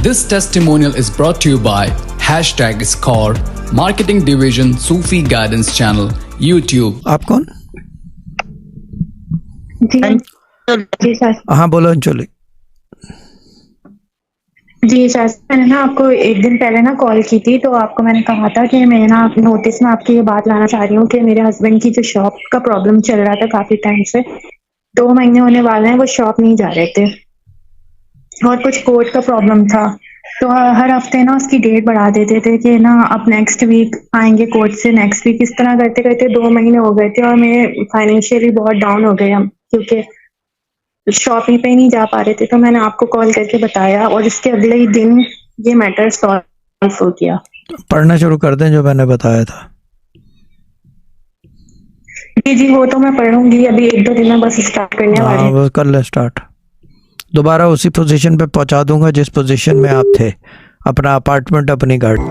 This testimonial is brought to you by #Score, Marketing Division, Sufi Guidance Channel, YouTube. आप कौन? जी sir. हाँ बोलो अंजलि। जी sir, मैंने ना आपको एक दिन पहले ना कॉल की थी, तो आपको मैंने कहा था कि मैं ना नोटिस में आपकी ये बात लाना चाह रही हूँ कि मेरे हस्बैंड की जो शॉप का प्रॉब्लम चल रहा था काफी टाइम से, 2 महीने होने वाले हैं वो शॉप नहीं जा रहे थे और कुछ कोर्ट का प्रॉब्लम था। तो हर हफ्ते ना उसकी डेट बढ़ा देते थे कि ना अब नेक्स्ट वीक आएंगे कोर्ट से, नेक्स्ट वीक, इस तरह करते करते 2 महीने हो गए थे और मेरे फाइनेंशियली बहुत डाउन हो गए हम, क्योंकि शॉपिंग पे नहीं जा पा रहे थे। तो मैंने आपको कॉल करके बताया और इसके अगले ही दिन ये मैटर सॉल्व हो गया। पढ़ना शुरू कर दें जो मैंने बताया था। जी वो तो मैं पढ़ूंगी, अभी 1-2 दिन में बस स्टार्ट करने वाली हाँ हूँ। बस कर ले स्टार्ट। दोबारा उसी पोजीशन पे पहुंचा दूंगा जिस पोजीशन में आप थे, अपना अपार्टमेंट अपनी गाड़ी।